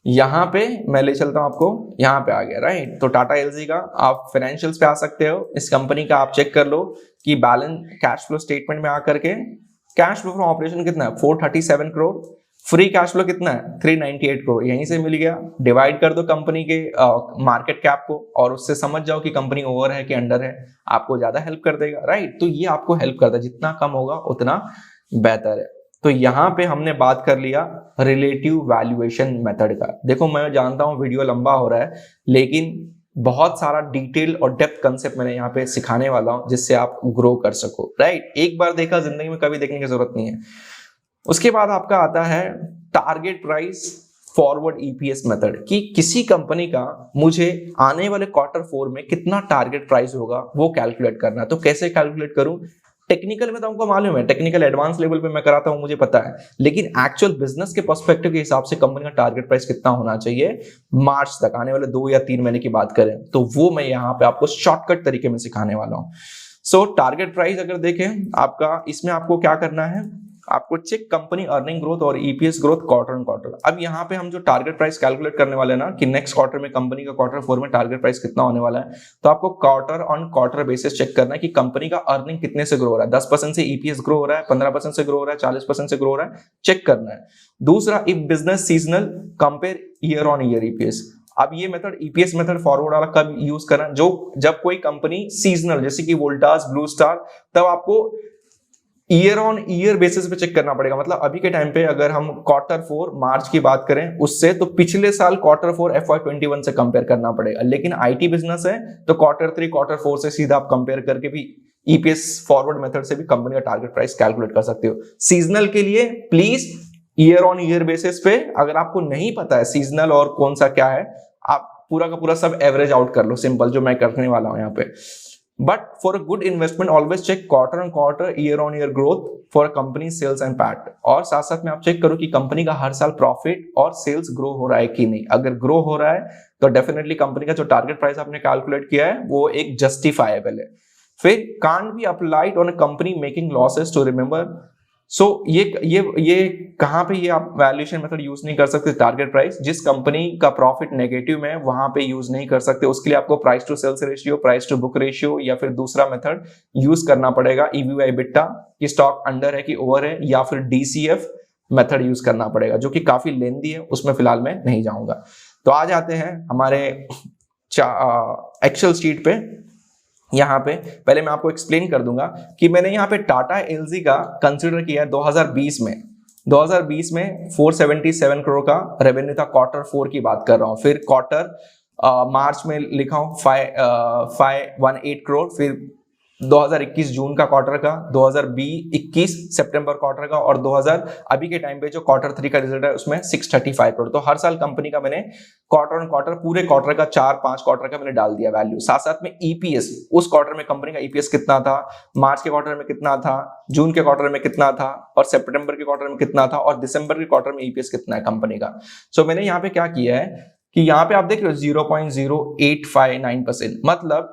यहाँ पे मैं ले चलता हूँ आपको, यहाँ पे आ गया, राइट। तो टाटा एलजी का आप फाइनेंशियल्स पे आ सकते हो। इस कंपनी का आप चेक कर लो कि बैलेंस कैश फ्लो स्टेटमेंट में आकर के कैश फ्लो फ्रॉम ऑपरेशन कितना है, 437 करोड़, फ्री कैश फ्लो कितना है, 398 करोड़, यहीं से मिल गया। डिवाइड कर दो कंपनी के मार्केट कैप को और उससे समझ जाओ कि कंपनी ओवर है कि अंडर है, आपको ज्यादा हेल्प कर देगा, राइट। तो ये आपको हेल्प करता है, जितना कम होगा उतना बेहतर है। तो यहाँ पे हमने बात कर लिया रिलेटिव वैल्यूएशन मेथड का। देखो मैं जानता हूँ वीडियो लंबा हो रहा है, लेकिन बहुत सारा डिटेल और डेप्थ कंसेप्ट मैंने यहाँ पे सिखाने वाला हूँ जिससे आप ग्रो कर सको, राइट। एक बार देखा, जिंदगी में कभी देखने की जरूरत नहीं है। उसके बाद आपका आता है target price forward EPS method, कि किसी कंपनी का मुझे आने वाले Q4 में कितना टारगेट प्राइस होगा वो कैलकुलेट करना है। तो कैसे कैलकुलेट करूं? टेक्निकल में तो हमको मालूम है, टेक्निकल एडवांस लेवल पे मैं कराता हूं, मुझे पता है, लेकिन एक्चुअल बिजनेस के पर्सपेक्टिव के हिसाब से कंपनी का टारगेट प्राइस कितना होना चाहिए मार्च तक, आने वाले 2 या 3 महीने की बात करें, तो वो मैं यहाँ पे आपको शॉर्टकट तरीके में सिखाने वाला हूँ। सो टारगेट प्राइस अगर देखें आपका, इसमें आपको क्या करना है, आपको चेक कंपनी अर्निंग ग्रोथ और EPS growth quarter on quarter. अब यहाँ पे हम जो टारगेट प्राइस कैलकुलेट करने वाले हैं ना, कि नेक्स्ट क्वार्टर में कंपनी का Q4 में टारगेट प्राइस कितना होने वाला है, तो आपको quarter on quarter basis check करना है कि कंपनी का अर्निंग कितने से ग्रो हो रहा है। 10% से ईपीएस ग्रो हो रहा है, 15% से ग्रो हो रहा है, 40% से ग्रो हो रहा है, चेक करना है। दूसरा, if business seasonal compare year on year EPS. अब ये मेथड, ईपीएस मेथड फॉरवर्ड वाला कब यूज करना, जब कोई कंपनी सीजनल, जैसे कि वोल्टास, ब्लू स्टार, तब आपको ईयर ऑन ईयर बेसिस पे चेक करना पड़ेगा। मतलब अभी के टाइम पे अगर हम Q4 मार्च की बात करें उससे, तो पिछले साल Q4 FY21 से कंपेयर करना पड़ेगा। लेकिन आईटी बिजनेस है तो Q3 Q4 से सीधा आप कंपेयर करके भी ईपीएस फॉरवर्ड मेथड से भी कंपनी का टारगेट प्राइस कैलकुलेट कर सकते हो। सीजनल के लिए please year on year basis पे, अगर आपको नहीं पता है सीजनल और कौन सा क्या है, आप पूरा का पूरा सब एवरेज आउट कर लो, सिंपल, जो मैं करने वाला हूं यहाँ पे। But for a good investment, always check quarter on quarter, year on year growth for a company sales and PAT। और साथ साथ में आप चेक करो कि कंपनी का हर साल प्रॉफिट और सेल्स ग्रो हो रहा है कि नहीं। अगर ग्रो हो रहा है तो डेफिनेटली कंपनी का जो टारगेट प्राइस आपने कैलकुलेट किया है वो एक जस्टिफाइबल है। फिर can't be applied on a company making losses to remember. So ये कहां पे ये आप वैल्यूएशन मेथड यूज नहीं कर सकते। टारगेट प्राइस, जिस कंपनी का प्रॉफिट नेगेटिव में वहां पे यूज नहीं कर सकते। उसके लिए आपको price to sales ratio, price to book ratio, या फिर दूसरा मेथड यूज करना पड़ेगा, ईवी बिट्टा, कि स्टॉक अंडर है कि ओवर है, या फिर डीसीएफ मेथड यूज करना पड़ेगा, जो कि काफी लेंदी है, उसमें फिलहाल मैं नहीं जाऊंगा। तो आ जाते हैं हमारे एक्सेल शीट पे। यहाँ पे पहले मैं आपको एक्सप्लेन कर दूंगा कि मैंने यहाँ पे टाटा एलजी का कंसिडर किया है 2020 में। 2020 में 477 करोड़ का रेवेन्यू था, Q4 की बात कर रहा हूँ। फिर मार्च में लिखा हूँ 518 करोड़, फिर 2021 जून का क्वार्टर का, 2021 सितंबर क्वार्टर का, और 2000 अभी के टाइम पे जो Q3 का रिजल्ट है उसमें 635 करोड़। तो हर साल कंपनी का मैंने क्वार्टर ऑन क्वार्टर, पूरे क्वार्टर का 4-5 क्वार्टर का मैंने डाल दिया वैल्यू। साथ साथ में ईपीएस, उस क्वार्टर में कंपनी का ईपीएस कितना था, मार्च के क्वार्टर में कितना था, जून के क्वार्टर में कितना था, और सितंबर के क्वार्टर में कितना था, और दिसंबर के क्वार्टर में ईपीएस कितना है कंपनी का। सो मैंने यहाँ पे क्या किया है कि यहाँ पे आप देख रहे हो 0.0859%, मतलब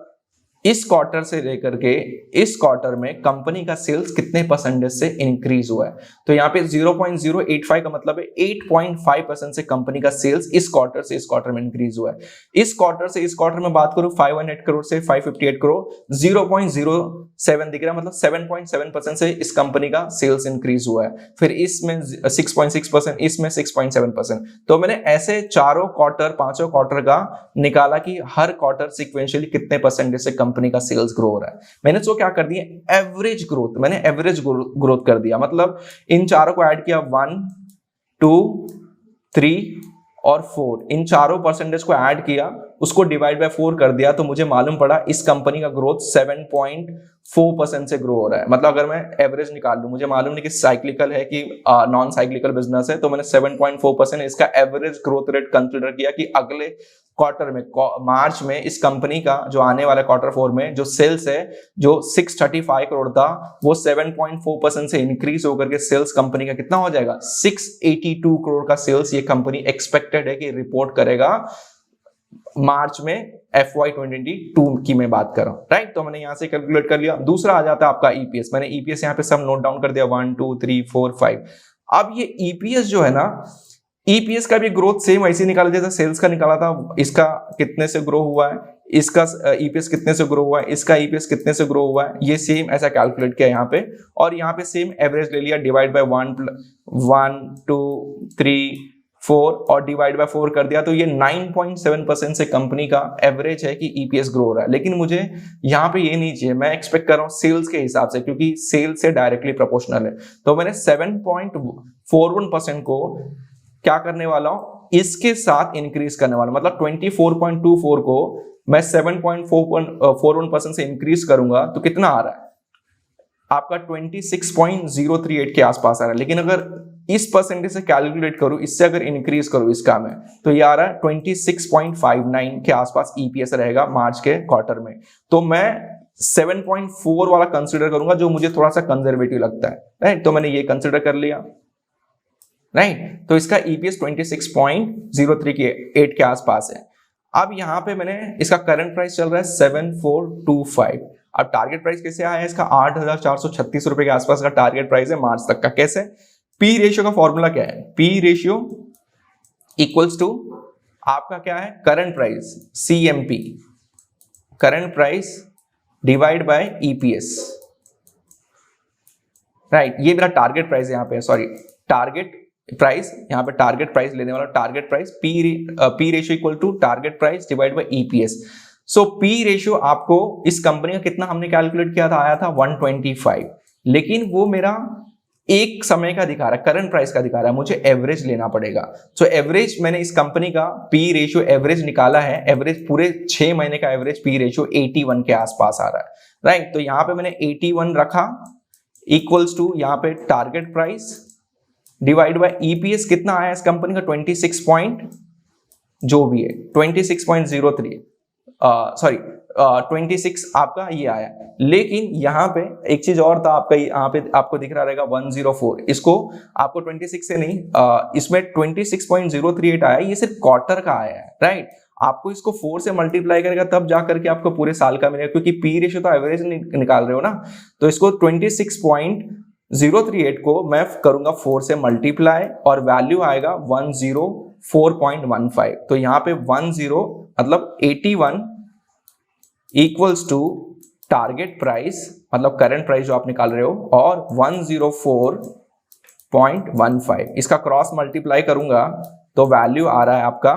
इस क्वार्टर से लेकर के इस क्वार्टर में कंपनी का सेल्स कितने परसेंटेज से इंक्रीज हुआ है। तो यहाँ पे 0.085 का मतलब है 8.5% से कंपनी का सेल्स इस क्वार्टर से इस क्वार्टर में इंक्रीज हुआ है। इस क्वार्टर से इस क्वार्टर में बात करूं 508 करोड़ से 558 करोड़ 0.07 दिख रहा है, मतलब 7.7% से इस कंपनी का सेल्स इंक्रीज हुआ है। फिर इसमें 6.6%, इसमें 6.7%। तो मैंने ऐसे चारों क्वार्टर, पांचों क्वार्टर का निकाला कि हर क्वार्टर सिक्वेंशियली कितने परसेंटेज से कंपनी का सेल्स ग्रो हो रहा है। मैंने तो क्या कर दिया, एवरेज ग्रोथ, मैंने एवरेज ग्रोथ कर दिया, मतलब इन चारों को ऐड किया 1, 2, 3 और 4, इन चारों परसेंटेज को ऐड किया, उसको डिवाइड बाय 4 कर दिया, तो मुझे मालूम पड़ा इस कंपनी का ग्रोथ 7.4% से ग्रो हो रहा है। मतलब अगर मैं एवरेज निकाल लूं, मुझे मालूम नहीं कि साइक्लिकल है कि नॉन साइक्लिकल बिजनेस है, तो मैंने 7.4% इसका एवरेज ग्रोथ रेट कंसिडर किया कि अगले क्वार्टर में, मार्च में, इस कंपनी का जो आने वाला क्वार्टर 4 में जो सेल्स है, जो 635 करोड़ था, वो 7.4% से इंक्रीज होकर के सेल्स कंपनी का कितना हो जाएगा, 682 करोड़ का सेल्स ये कंपनी एक्सपेक्टेड है कि रिपोर्ट करेगा मार्च में FY22 की मैं बात कर रहा हूं, राइट। तो मैंने यहां से कैलकुलेट कर लिया। दूसरा आ जाता है आपका ईपीएस। मैंने ईपीएस यहां पे सब नोट डाउन कर दिया, 1, 2, 3, 4, 5। अब ये ईपीएस जो है ना, ईपीएस का भी ग्रोथ सेम ऐसे निकाला जैसा सेल्स का निकाला था। इसका कितने से ग्रो हुआ है, इसका ईपीएस कितने से ग्रो हुआ है, इसका ईपीएस कितने से ग्रो हुआ है, ये सेम ऐसा कैलकुलेट किया यहाँ पे, और यहाँ पे सेम एवरेज ले लिया, डिवाइड बाय 1, 2, 3, 4 और डिवाइड बाय 4 कर दिया। तो ये 9.7% से कंपनी का एवरेज है कि ईपीएस ग्रो हो रहा है। लेकिन मुझे यहाँ पे ये नहीं चाहिए, मैं एक्सपेक्ट कर रहा हूँ सेल्स के हिसाब से, क्योंकि सेल्स से डायरेक्टली प्रोपोर्शनल है। तो मैंने 7.41% को क्या करने वाला हूं, इसके साथ इंक्रीज करने वाला, मतलब 24.24 को मैं 7.41% से इंक्रीज करूंगा तो कितना आ रहा है आपका, 26.038 के आसपास आ रहा है। लेकिन अगर इस परसेंटेज से कैलकुलेट करूं, इससे अगर इंक्रीज करूं इसका मैं, तो ये आ रहा है 26.59 के आसपास ईपीएस रहेगा मार्च के क्वार्टर में। तो मैं 7.4 वाला कंसिडर करूंगा, जो मुझे थोड़ा सा कंजर्वेटिव लगता है, राइट। तो मैंने ये कंसिडर कर लिया, राइट। तो इसका ईपीएस 26.038 के आसपास है। अब यहां पे मैंने इसका करंट प्राइस चल रहा है 7425। अब टारगेट प्राइस कैसे आया है इसका, 8,436 रुपए के आसपास का टारगेट प्राइस है मार्च तक का। कैसे, पी रेशियो का फॉर्मूला क्या है, पी रेशियो इक्वल्स टू आपका क्या है, current price, CMP, current price divide by EPS, right. ये मेरा टारगेट प्राइस है यहाँ पे, सॉरी टारगेट प्राइस, यहाँ पे टारगेट प्राइस लेने वाला, target price P ratio equal to target price divide by EPS. So P ratio आपको इस कंपनी का कितना हमने कैलकुलेट किया था, आया था 125, लेकिन वो मेरा एक समय का दिखा रहा है, करंट प्राइस का दिखा रहा है, मुझे एवरेज लेना पड़ेगा। सो एवरेज मैंने इस कंपनी का पी रेशियो एवरेज निकाला है, एवरेज पूरे 6 महीने का एवरेज पी रेशियो 81 के आसपास आ रहा है, राइट। तो यहाँ पे मैंने 81 रखा इक्वल्स टू यहाँ पे target price divide by EPS, कितना आया इस कंपनी का 26 पॉइंट जो भी है 26.03, सॉरी 26 आपका ये आया। लेकिन यहाँ पे एक चीज और था आपका, यहाँ पे आपको दिख रहा रहेगा 104, इसको आपको 26 से नहीं, इसमें 26.038 आया, ये सिर्फ क्वार्टर का आया है, राइट। आपको इसको 4 से मल्टीप्लाई करेगा तब जा करके आपको पूरे साल का मिलेगा, क्योंकि पी रेशियो तो एवरेज निकाल रहे हो ना। तो इसको 26.038 को मैं करूंगा 4 से मल्टीप्लाई और वैल्यू आएगा 104.15। तो यहाँ पे 10 मतलब 81 इक्वल्स टू टारगेट प्राइस, मतलब करंट प्राइस जो आप निकाल रहे हो, और 104.15, इसका क्रॉस मल्टीप्लाई करूंगा तो वैल्यू आ रहा है आपका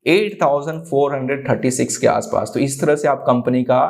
8,436 के आसपास। तो इस तरह से आप कंपनी का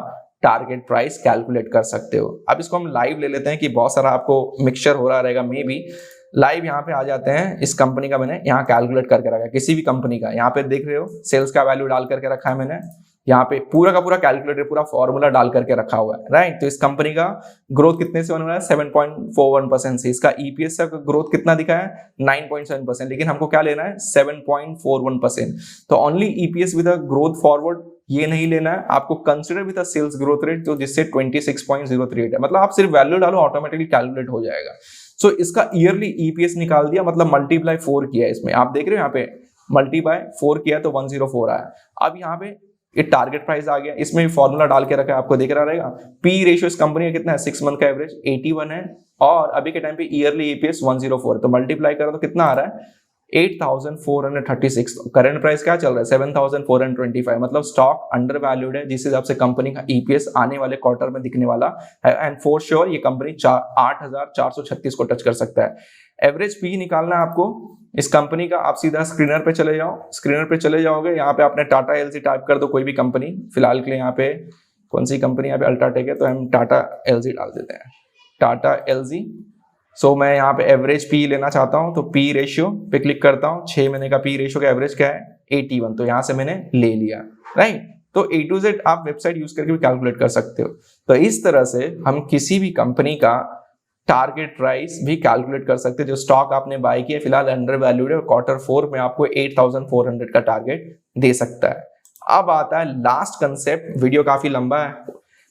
टारगेट प्राइस कैलकुलेट कर सकते हो। अब इसको हम लाइव ले लेते हैं कि बहुत सारा आपको मिक्सचर हो रहा रहेगा, मे बी लाइव यहाँ पे आ जाते हैं। इस कंपनी का मैंने यहाँ कैलकुलेट करके रखा है, किसी भी कंपनी का, यहाँ पे देख रहे हो सेल्स का वैल्यू डाल करके रखा है मैंने, यहाँ पे पूरा का पूरा कैलकुलेटर, पूरा फॉर्मूला डाल करके रखा हुआ है, राइट। तो इस कंपनी का ग्रोथ कितने से होने वाला है, 7.41% से। इसका ईपीएस का ग्रोथ कितना दिखा है, 9.7%, लेकिन हमको क्या लेना है, 7.41%। तो only EPS with growth forward ये नहीं लेना है, आपको consider with sales growth rate, तो जिससे 26.038 है, मतलब आप सिर्फ वैल्यू डालो ऑटोमेटिकली कैलकुलेट हो जाएगा। सो इसका ईयरली ईपीएस निकाल दिया, मतलब मल्टीप्लाई 4 किया, इसमें आप देख रहे हो यहाँ पे मल्टीप्लाई 4 किया तो 104 आया। अब यहाँ पे ये टारगेट प्राइस आ गया, इसमें भी फॉर्मूला डाल के रखा है, आपको दिख रहा रहेगा। पी रेशियो इस कंपनी का कितना है, 6 मंथ का एवरेज 81 है, और अभी के टाइम पे ईयरली ईपीएस 104, तो मल्टीप्लाई करो तो कितना आ रहा है 8436। करंट प्राइस क्या चल रहा है 7425, मतलब स्टॉक अंडर वैल्यूड है, जिस हिसाब से कंपनी का ईपीएस आने वाले क्वार्टर में दिखने वाला है, एंड फॉर श्योर ये कंपनी 8436 को टच कर सकता है। एवरेज पी निकालना है आपको इस कंपनी का, आप सीधा स्क्रीनर पे चले जाओ, स्क्रीनर पे चले जाओगे, यहाँ पे आपने टाटा एलजी टाइप कर दो, कोई भी कंपनी, फिलहाल के लिए यहाँ पे कौन सी कंपनी, यहाँ पे अल्ट्राटेक है तो हम टाटा एलजी डाल देते हैं, टाटा एलजी। सो मैं यहाँ पे एवरेज पी लेना चाहता हूँ, तो पी रेशियो पे क्लिक करता हूँ, 6 महीने का पी रेशियो का एवरेज क्या है 81, तो यहाँ से मैंने ले लिया, राइट। तो A to Z आप वेबसाइट यूज करके भी कैलकुलेट कर सकते हो। तो इस तरह से हम किसी भी कंपनी का टारगेट प्राइस भी कैलकुलेट कर सकते हैं। जो स्टॉक आपने बाय किया फिलहाल अंडर वैल्यूड है, क्वार्टर 4 में आपको 8400 का टारगेट दे सकता है। अब आता है लास्ट कंसेप्ट, वीडियो काफी लंबा है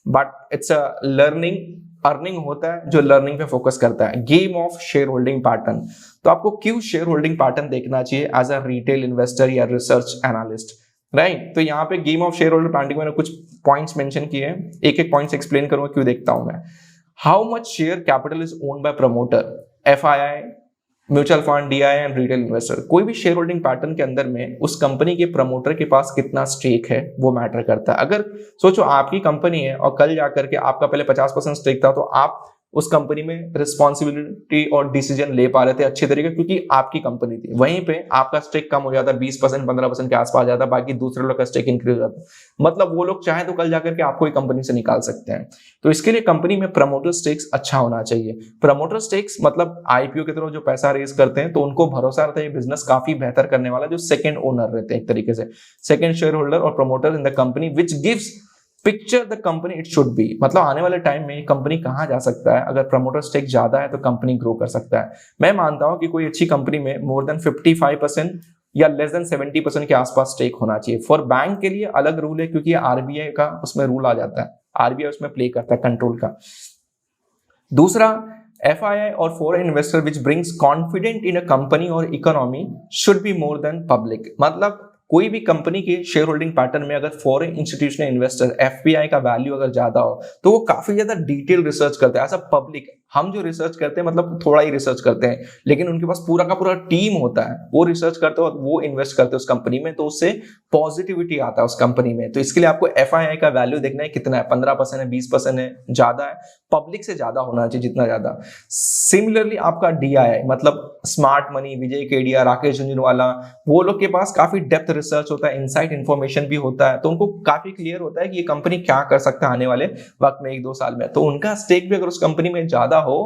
but it's a learning, earning होता है जो लर्निंग पे फोकस करता है। Game of share holding pattern. तो आपको क्यों शेयर होल्डिंग पैटर्न देखना चाहिए एज अ रिटेल इन्वेस्टर या रिसर्च एनालिस्ट, राइट। तो यहाँ पे game of share holder pattern मैंने कुछ पॉइंट्स मेंशन किए हैं, एक एक पॉइंट्स एक्सप्लेन करूंगा क्यों देखता हूं मैं। How much share capital is owned by promoter, FII, mutual fund, DI and retail investor. कोई भी शेयर होल्डिंग पैटर्न के अंदर में उस कंपनी के प्रमोटर के पास कितना स्टेक है वो मैटर करता है। अगर सोचो आपकी कंपनी है और कल जाकर के आपका पहले 50% स्टेक था, तो आप उस कंपनी में रिस्पॉन्सिबिलिटी और डिसीजन ले पा रहे थे अच्छे तरीके, क्योंकि आपकी कंपनी थी। वहीं पे आपका स्टेक कम हो जाता, 20% 15% के आसपास जाता, बाकी दूसरे लोग का स्टेक इंक्रीज हो जाता। मतलब वो लोग चाहे तो कल जाकर के आपको ही कंपनी से निकाल सकते हैं। तो इसके लिए कंपनी में प्रमोटर स्टेक्स अच्छा होना चाहिए। प्रमोटर स्टेक्स मतलब आईपीओ के थ्रू जो पैसा रेज करते हैं, तो उनको भरोसा रहता है ये बिजनेस काफी बेहतर करने वाला, जो सेकंड ओनर रहते हैं एक तरीके से, सेकंड शेयर होल्डर और promoter in the company, which gives picture the company it should be. मतलब आने वाले टाइम में कंपनी कहां जा सकता है, अगर प्रमोटर स्टेक ज्यादा है तो कंपनी ग्रो कर सकता है। मैं मानता हूं कि कोई अच्छी कंपनी में मोर देन 55% या लेस देन 70% के आसपास स्टेक होना चाहिए। फॉर बैंक के लिए अलग रूल है, क्योंकि आरबीआई का उसमें रूल आ जाता है, आरबीआई उसमें प्ले करता है कंट्रोल का। दूसरा, FII और foreign investor which brings confident in a company और economy should be more than public. मतलब कोई भी कंपनी के शेयर होल्डिंग पैटर्न में अगर फॉरेन इंस्टीट्यूशनल इन्वेस्टर FPI का वैल्यू अगर ज्यादा हो, तो वो काफी ज्यादा डिटेल रिसर्च करते हैं। ऐसा पब्लिक हम जो रिसर्च करते हैं मतलब थोड़ा ही रिसर्च करते हैं, लेकिन उनके पास पूरा का पूरा टीम होता है, वो रिसर्च करते हैं और वो इन्वेस्ट करते हैं उस कंपनी में, तो उससे पॉजिटिविटी आता है उस कंपनी में। तो इसके लिए आपको FII का वैल्यू देखना है कितना है, 15% है, 20% है, ज्यादा है, पब्लिक से ज्यादा होना चाहिए जितना ज्यादा। सिमिलरली आपका DII मतलब स्मार्ट मनी, विजय केडिया, राकेश झुंझुनवाला, वो लोग के पास काफी डेप्थ रिसर्च होता है, इनसाइट इन्फॉर्मेशन भी होता है, तो उनको काफी क्लियर होता है कि ये कंपनी क्या कर सकता है आने वाले वक्त में 1-2 साल में। तो उनका स्टेक भी अगर उस कंपनी में ज्यादा हो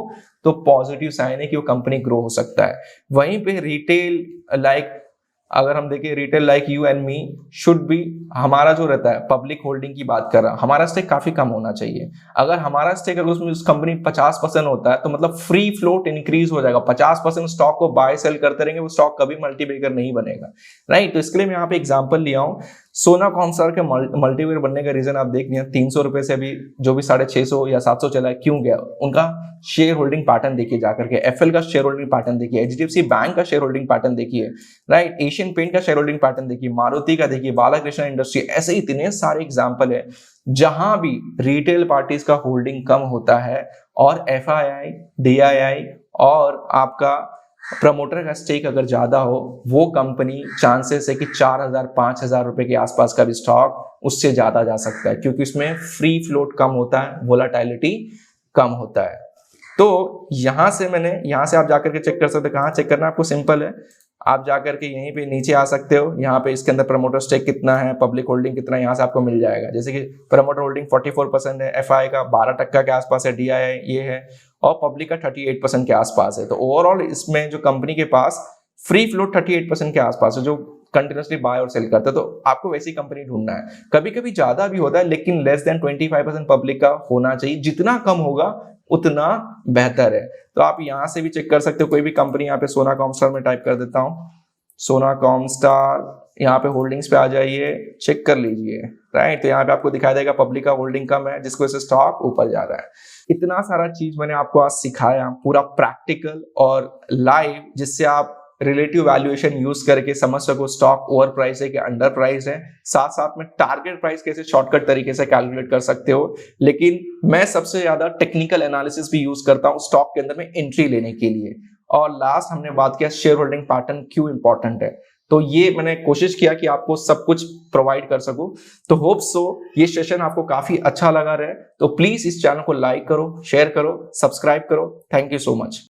तो पॉजिटिव साइन है कि वो कंपनी ग्रो हो सकता है। वहीं पे रिटेल लाइक अगर हम देखें, retail like you and me should be, हमारा जो रहता है पब्लिक होल्डिंग की बात कर रहा, हमारा स्टेक काफी कम होना चाहिए। अगर हमारा स्टेक अगर उसमें उस कंपनी 50% होता है, तो मतलब फ्री फ्लोट इंक्रीज हो जाएगा। 50% स्टॉक को बाय सेल करते रहेंगे, वो स्टॉक कभी मल्टीबैगर नहीं बनेगा, राइट। तो इसके लिए मैं यहाँ पे एग्जांपल लिया हूँ सोना कॉमस्टार के मल्टीबैगर बनने का रीजन आप देख लिया, 300 रुपए से अभी जो भी 650 या 700 चला है, क्यों गया? उनका शेयर होल्डिंग पैटर्न देखिए जाकर के, एफएल का शेयर होल्डिंग पैटर्न देखिए, एचडीएफसी बैंक का शेयर होल्डिंग पैटर्न देखिए, राइट, एशियन पेंट का शेयर होल्डिंग पैटर्न देखिए, मारुति का देखिए, बालाकृष्ण इंडस्ट्री, ऐसे इतने सारे एग्जांपल है जहां भी रिटेल पार्टीज का होल्डिंग कम होता है और एफआईआई, डीआईआई और आपका प्रमोटर का स्टेक अगर ज्यादा हो, वो कंपनी चांसेस है कि 4000-5000 रुपए के आसपास का भी स्टॉक उससे ज्यादा जा सकता है, क्योंकि उसमें फ्री फ्लोट कम होता है, वोलाटिलिटी कम होता है। तो यहां से आप जाकर के चेक कर सकते हैं। कहां चेक करना है आपको? सिंपल है, आप जाकर के यहीं पे नीचे आ सकते हो, यहाँ पे इसके अंदर प्रमोटर स्टेक कितना है, पब्लिक होल्डिंग कितना है, यहाँ से आपको मिल जाएगा। जैसे कि प्रमोटर होल्डिंग 44% है, एफआई का 12% के आसपास है, डीआई ये है, और पब्लिक का 38% के आसपास है। तो ओवरऑल इसमें जो कंपनी के पास फ्री फ्लोट 38% के आसपास है, जो कंटिन्यूसली बाय और सेल करता है, तो आपको वैसी कंपनी ढूंढना है। कभी कभी ज्यादा भी होता है, लेकिन लेस देन 25% पब्लिक का होना चाहिए, जितना कम होगा उतना बेहतर है। तो आप यहां से भी चेक कर सकते हो, कोई भी कंपनी, यहाँ पे सोना कॉमस्टार में टाइप कर देता हूं, सोना कॉमस्टार, यहाँ पे होल्डिंग्स पे आ जाइए, चेक कर लीजिए, राइट। तो यहाँ पे आपको दिखाई देगा पब्लिक का होल्डिंग कम है, जिसको वजह से स्टॉक ऊपर जा रहा है। इतना सारा चीज मैंने आपको आज सिखाया, पूरा प्रैक्टिकल और लाइव, जिससे आप रिलेटिव वैल्यूएशन यूज करके समझ सको स्टॉक ओवर प्राइस है कि अंडर प्राइस है, साथ साथ में टारगेट प्राइस कैसे शॉर्टकट तरीके से कैलकुलेट कर सकते हो। लेकिन मैं सबसे ज्यादा टेक्निकल एनालिसिस भी यूज करता हूं स्टॉक के अंदर में एंट्री लेने के लिए। और लास्ट हमने बात किया शेयर होल्डिंग पैटर्न क्यों इंपॉर्टेंट है। तो ये मैंने कोशिश किया कि आपको सब कुछ प्रोवाइड कर सकूं। तो होप सो ये सेशन आपको काफी अच्छा लगा रहे। तो प्लीज इस चैनल को लाइक करो, शेयर करो, सब्सक्राइब करो। Thank you so much.